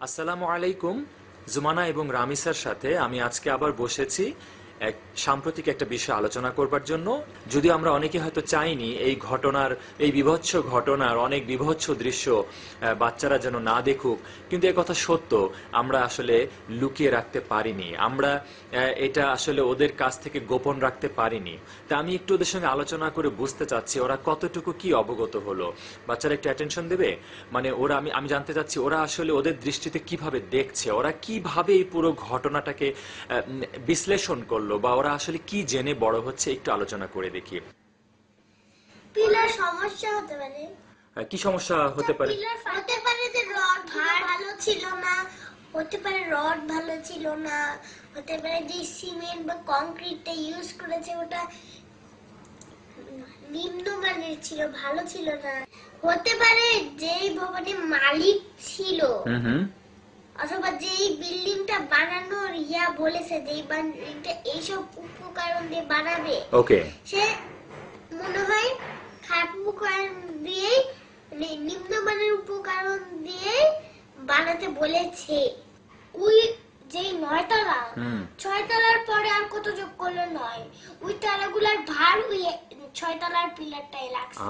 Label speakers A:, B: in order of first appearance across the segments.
A: আসসালামু আলাইকুম। জুমানা এবং রামিসার সাথে আমি আজকে আবার বসেছি এক সাম্প্রতিক একটা বিষয় আলোচনা করবার জন্য। যদিও আমরা অনেকে হয়তো চাইনি এই বিভৎস ঘটনার অনেক বিভৎস দৃশ্য বাচ্চারা যেন না দেখুক, কিন্তু এ কথা সত্য, আমরা আসলে লুকিয়ে রাখতে পারিনি, আমরা এটা আসলে ওদের কাছ থেকে গোপন রাখতে পারিনি। তা আমি একটু ওদের সঙ্গে আলোচনা করে বুঝতে চাচ্ছি ওরা কতটুকু কি অবগত হলো। বাচ্চারা একটু অ্যাটেনশন দেবে, মানে ওরা আমি জানতে চাচ্ছি ওরা আসলে ওদের দৃষ্টিতে কিভাবে দেখছে, ওরা কিভাবে এই পুরো ঘটনাটাকে বিশ্লেষণ করলো, বা ওরা আসলে কি জেনে বড় হচ্ছে, একটু আলোচনা করে দেখি।
B: পিলার সমস্যা হতে পারে।
A: কি সমস্যা হতে পারে?
B: পিলার হতে পারে যে রড ভালো ছিল না, হতে পারে রড ভালো ছিল না, হতে পারে যে সিমেন্ট বা কংক্রিটটা ইউজ করেছে ওটা নিম্নমানের ছিল, ভালো ছিল না। হতে পারে যেই ভবনের মালিক ছিল অথবা যেই বিল্ডিংটা বানানোর বলেছে যে বিল্ডিংটা এইসব উপকরণ দিয়ে বানাবে,
A: ওকে,
B: সে মনে হয় খারাপ উপকরণ দিয়ে নিম্নমানের উপকরণ দিয়ে বানাতে বলেছে। ওই যেই 9 তলা, 6 তলার পরে আর কত যোগ করলো 9, ওই তলাগুলার ভার ওই 6 তলার পিলারটাই লাগছে।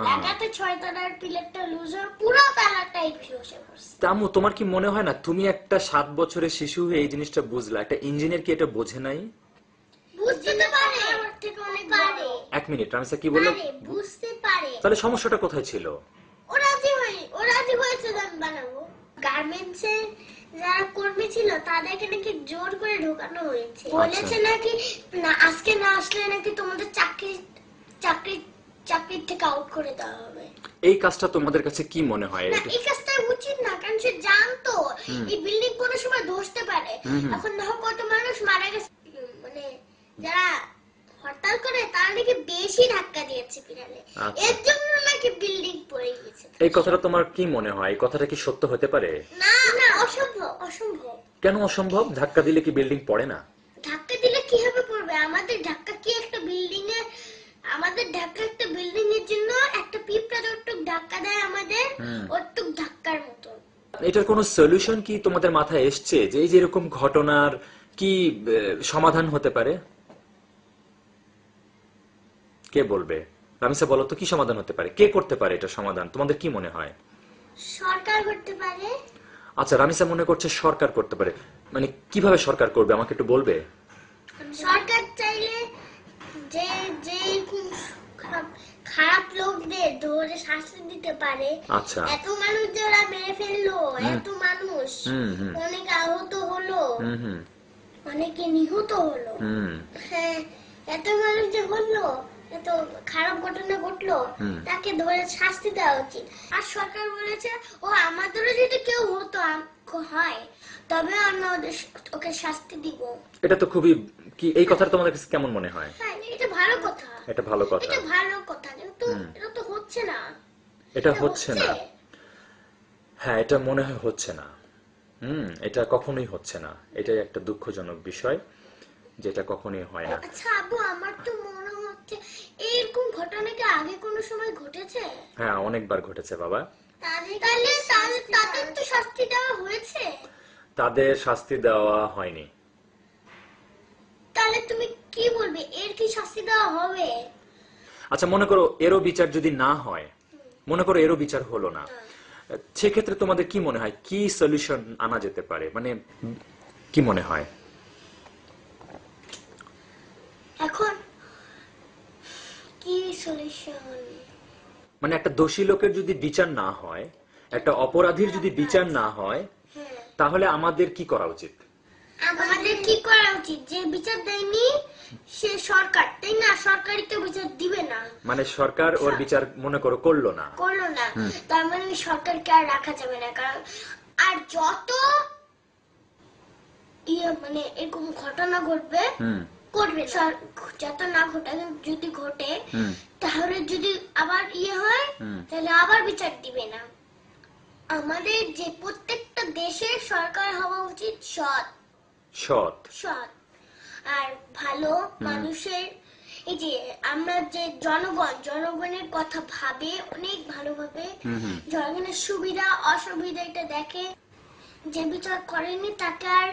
B: লাগাতে 6 তলার পিলারটা লুজ হয়ে পুরো তলাটাই ধসে পড়ছে।
A: তামু, তোমার কি মনে হয় না তুমি একটা 7 বছরের শিশু হয়ে এই জিনিসটা বুঝলা? একটা ইঞ্জিনিয়ার কি এটা বোঝে নাই?
B: বুঝতে পারে, আমার থেকে অনেক পারে।
A: এক মিনিট, রামিসা কি বললো?
B: বুঝতে পারে।
A: তাহলে সমস্যাটা কোথায় ছিল?
B: ও রাজি হয়েছে যে আমি বানাবো। গার্মেন্টসে যারা কর্মী ছিল তাদেরকে নাকি জোর করে ঢোকানো হয়েছে। বলেছে নাকি না, আজকে না আসলে নাকি তোমাদের চাকরি থেকে আউট করে দেওয়া হবে।
A: এই কাজটা তোমাদের কাছে কি মনে হয়?
B: না, এই কাজটা উচিত না, কারণ সে জানতো এই বিল্ডিং কোনো সময় ধসতে পারে। এখন দেখো কত মানুষ মারা গেছে, মানে যারা হরতাল করে তারা নাকি বেশি ধাক্কা দিয়েছে পিরালে, এর জন্য নাকি বিল্ডিং পড়ে গেছে।
A: এই কথাটা তোমার কি মনে হয়? এই কথাটা কি সত্য হতে পারে?
B: না না, অসম্ভব।
A: কেন অসম্ভব? ধাক্কা দিলে কি বিল্ডিং পড়ে না?
B: ধাক্কা দিলে কিভাবে পড়বে? আমাদের ধাক্কা কি একটা বিল্ডিং এ, আমাদের ধাক্কা একটা বিল্ডিং এর জন্য একটা পিঁপড়া যতটুক ধাক্কা দেয় আমাদের ওটুক ধাক্কার মতো।
A: এটার কোনো সলিউশন কি তোমাদের মাথায় এসছে যে এই যে এরকম ঘটনার কি সমাধান হতে পারে? কে বলবে? রামিসা বলো তো, কি সমাধান হতে পারে? কে করতে পারে এটা সমাধান? তোমাদের কি মনে হয়?
B: সরকার করতে পারে।
A: আচ্ছা, রামিসা মনে করছে সরকার করতে পারে। মানে কিভাবে সরকার করবে আমাকে একটু বলবে?
B: সরকার চাইলে যে যে খারাপ লোকদের ধরে শাস্তি দিতে পারে।
A: আচ্ছা,
B: এত মানুষ যারা মেরে ফেললো, এত মানুষ, অনেক আহত হলো, অনেকে নিহত হলো, হ্যাঁ, এত মানুষ যে হলো, এত খারাপ ঘটনা ঘটলো, তাকে ধরে শাস্তি দেওয়া উচিত। আর সরকার বলেছে ও আমাদেরও যদি কেউ হতো হয় তবে আমরা ওকে শাস্তি দিব।
A: এটা তো খুবই কি, এই কথাটা তোমাদের কাছে কেমন মনে হয়?
B: হ্যাঁ, এটা ভালো কথা,
A: এটা ভালো কথা,
B: এটা ভালো কথা, কিন্তু এটা তো হচ্ছে না।
A: এটা হচ্ছে না। হ্যাঁ, এটা মনে হয় হচ্ছে না। এটা কখনোই হচ্ছে না। এটাই একটা দুঃখজনক বিষয়, যেটা কখনোই হয় না।
B: আচ্ছা আব্বু, আমার তো মনে হচ্ছে এরকম ঘটনা কি আগে কোনো সময় ঘটেছে?
A: হ্যাঁ, অনেকবার ঘটেছে বাবা।
B: তাদের তো শাস্তি দেওয়া হয়েছে।
A: তাদের শাস্তি দেওয়া হয়নি।
B: তাহলে তুমি কি বলবে, এর কি শাস্তি দেওয়া হবে?
A: আচ্ছা, মনে করো এরও বিচার যদি না হয়, মনে করো এরও বিচার হলো না, সেক্ষেত্রে তোমাদের কি মনে হয় কি সলিউশন আনা যেতে পারে? মানে কি মনে হয়
B: এখন কি সলিউশন?
A: মানে একটা দোষী লোকের যদি বিচার না হয়, একটা অপরাধীর যদি বিচার না হয়, তাহলে আমাদের কি করা উচিত?
B: আমাদের কি করা উচিত? যে বিচার দেয়নি সে সরকার, তাই না? সরকারই তো বিচার দিবে না।
A: মানে সরকার ওর বিচার মনে করো করলো না,
B: তার মানে সরকারকে আর রাখা যাবে না। কারণ আর যত মানে এরকম ঘটনা ঘটবে, যত না ঘটে, যদি ঘটে তাহলে যদি আবার হয় তাহলে আবার বিচার দিবে না। আমাদের যে প্রত্যেকটা দেশের সরকার হওয়া উচিত সৎ সৎ সৎ আর ভালো মানুষের। এই যে আমরা যে জনগণের কথা ভাবে অনেক ভালোভাবে, জনগণের সুবিধা অসুবিধা এটা দেখে, যে বিচার করেনি তাকে আর,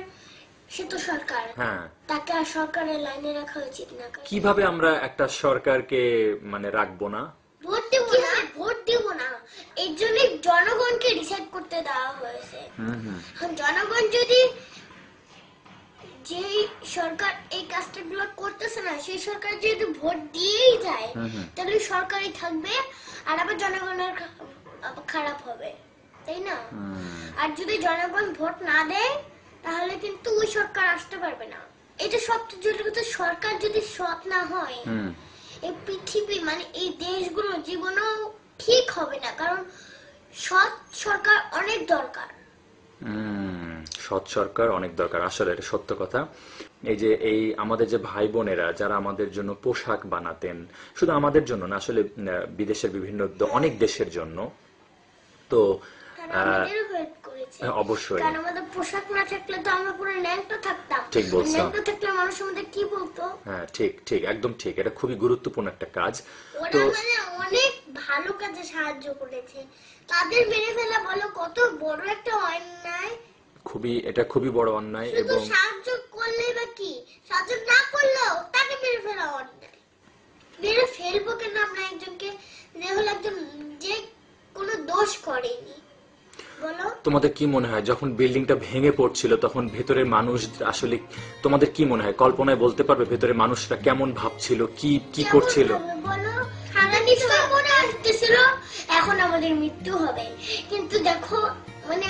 B: সে তো সরকার,
A: হ্যাঁ,
B: তাকে আর সরকারের লাইনে রাখা উচিত না।
A: কিভাবে আমরা একটা সরকারকে মানে রাখবো না?
B: ভোট দিব না, ভোট দিব না, এর জন্য জনগণকে ডিসাইড করতে দেওয়া হয়েছে। এখন জনগণ যদি, যে সরকার এই কাজটা গুলো করতেছে না, সেই সরকার যদি ভোট দিয়েই যায় তাহলে সরকারই থাকবে, আর আবার জনগণের খারাপ হবে, তাই না? আর যদি জনগণ ভোট না দেয় তাহলে কিন্তু ওই সরকার আসতে পারবে না। এটা সবচেয়ে জরুরি কথা, সরকার যদি সৎ না হয় এই পৃথিবী মানে এই দেশগুলো জীবনেও ঠিক হবে না, কারণ সৎ সরকার অনেক দরকার।
A: সৎ সরকার অনেক দরকার, আসলে এটা সত্য কথা। এই যে এই আমাদের যে ভাই বোনেরা যারা আমাদের জন্য পোশাক বানাতেন, শুধু আমাদের জন্য না, আসলে বিদেশের বিভিন্ন অনেক দেশের জন্য, তো অবশ্যই
B: কারণ আমাদের পোশাক না থাকলে তো আমরা পুরো ন্যাংটো থাকতাম।
A: ঠিক বলছো,
B: ন্যাংটো থাকলে মানুষ আমাদের কি বলতো?
A: হ্যাঁ ঠিক ঠিক, একদম ঠিক, এটা খুবই গুরুত্বপূর্ণ একটা কাজ।
B: ওরা
A: তো
B: মানে অনেক ভালো কাজে সাহায্য করেছে, তাদের মেরে ফেলা বলো কত বড় একটা অন্যায়।
A: এটা খুবই বড় অন্যায়।
B: শুধু
A: এবং
B: সাহায্য করলে বা কি, সাহায্য না করলেও তাকে মেরে ফেলা অন্যায়। মেরে ফেলবো কেন আমরা একজনকে যে হলো একজন যে কোনো দোষ করেনি? বলো,
A: তোমাদের কি মনে হয় যখন বিল্ডিংটা ভেঙে পড়ছিল তখন ভেতরের মানুষ আসলে, তোমাদের কি মনে হয়, কল্পনায় বলতে পারবে ভেতরের মানুষরা কেমন ভাবছিল, কি কি করছিল?
B: বলো, আমরা নিশ্চয় মনে আসতেছিল এখন আমাদের মৃত্যু হবে, কিন্তু দেখো মানে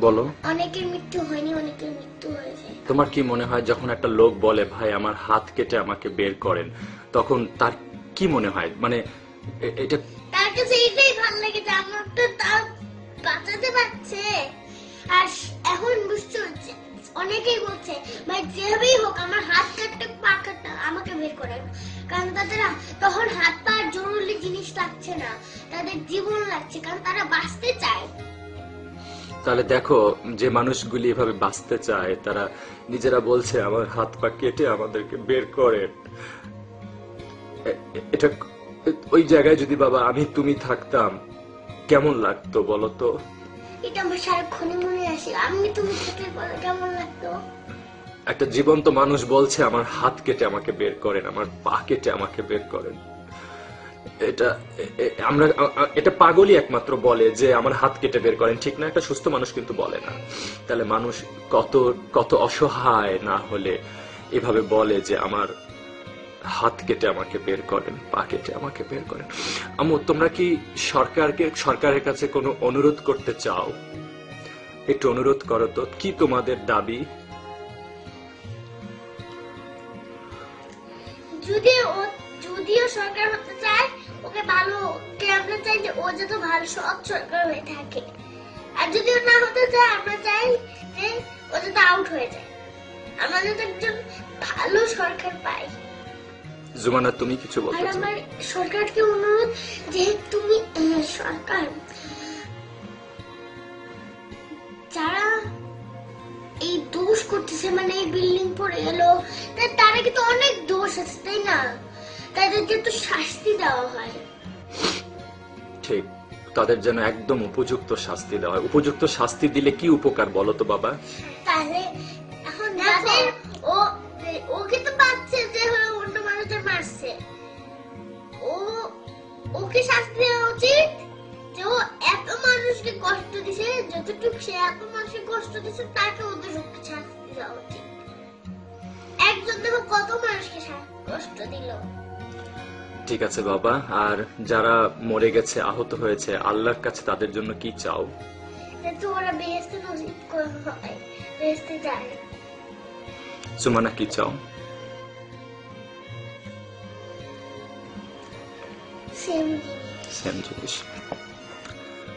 A: বলো,
B: অনেকের মৃত্যু হয়নি, অনেকের মৃত্যু হয়েছে।
A: তোমার কি মনে হয় যখন একটা লোক বলে ভাই আমার হাত কেটে আমাকে বের করেন, তখন তার কি মনে হয়? মানে এটা
B: তার কাছে এটাই ভালো লাগে যে আমার তো তার বাঁচাতে পারছে। আর এখন বুঝছো অনেকেই বলছে ভাই যেভাবেই হোক আমার হাত কাটতে পা কাটতে আমাকে বের করেন, কারণ তাদের তখন হাত পা জরুরি জিনিস লাগছে না, তাদের জীবন লাগছে, কারণ তারা বাঁচতে চায়।
A: তাহলে দেখো, যে মানুষগুলি এভাবে বাঁচতে চায় তারা নিজেরা বলছে আমার হাত পা কেটে আমাদেরকে বের করেন। এটা ওই জায়গায় যদি বাবা আমি তুমি থাকতাম কেমন লাগতো বলো তো?
B: এটা আমার সারাক্ষণই মনে আসে, আমি তুমি থাকলে বলো কেমন লাগতো।
A: একটা জীবন্ত মানুষ বলছে আমার হাত কেটে আমাকে বের করেন, আমার পা কেটে আমাকে বের করেন। এটা পাগলই একমাত্র বলে যে আমার হাত কেটে বের করেন, ঠিক না? একটা সুস্থ মানুষ কিন্তু বলে না। তাহলে মানুষ কত কত অসহায় না হলে এভাবে বলে যে আমার হাত কেটে আমাকে বের করেন, পা কেটে আমাকে বের করেন। আম্মু, তোমরা কি সরকারের কাছে কোনো অনুরোধ করতে চাও? একটু অনুরোধ করো তো, কি তোমাদের দাবি?
B: যদিও সরকার হতে চায় ওকে ভালো, আমরা চাই যে ও যত ভালো সৎ সরকার হয়ে থাকে, আর যদি ও না হতে চায় আমরা চাই যে ও যাতে আউট হয়ে যায়, আমরা যাতে একজন ভালো সরকার পাই।
A: জুমানা, তুমি কিছু বলতে চাও?
B: আমার সরকারকে অনুরোধ যে তুমি সরকার যারা এই দোষ করতেছে, মানে এই বিল্ডিং পড়ে গেল, তারা কিন্তু অনেক দোষ আছে, তাই না? তাদেরকে তো শাস্তি দেওয়া হয়।
A: ঠিক, তাদের যেন একদম উপযুক্ত শাস্তি দেওয়া হয়। উপযুক্ত শাস্তি দিলে কি উপকার বলো তো বাবা?
B: তাহলে এখন যাদের ও কিন্তু পাচ্ছে যে হলো অন্য মানুষদের মারছে, ওকে শাস্তি দেওয়া উচিত যে ও এত মানুষকে কষ্ট দিছে, যতটুকু সে এত মানুষকে কষ্ট দিছে তাকে ওদের শাস্তি দেওয়া উচিত। একজন দেখো কত মানুষকে কষ্ট দিল।
A: ঠিক আছে বাবা, আর যারা মরে গেছে, আহত হয়েছে, আল্লাহর কাছে তাদের জন্য কি চাও?
B: যাতে ওরা বেহেশতে নসিব হয়, বেহেশতে যায়।
A: সুমানা, কি চাও? সেম জিনিস।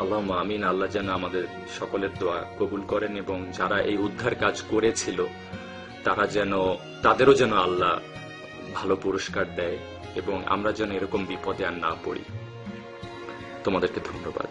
A: আল্লাহুম্মা আমিন। আল্লাহ যেন আমাদের সকলের দোয়া কবুল করেন এবং যারা এই উদ্ধার কাজ করেছিল তাদেরও যেন আল্লাহ ভালো পুরস্কার দেয় এবং আমরা যেন এরকম বিপদে আর না পড়ি। তোমাদেরকে ধন্যবাদ।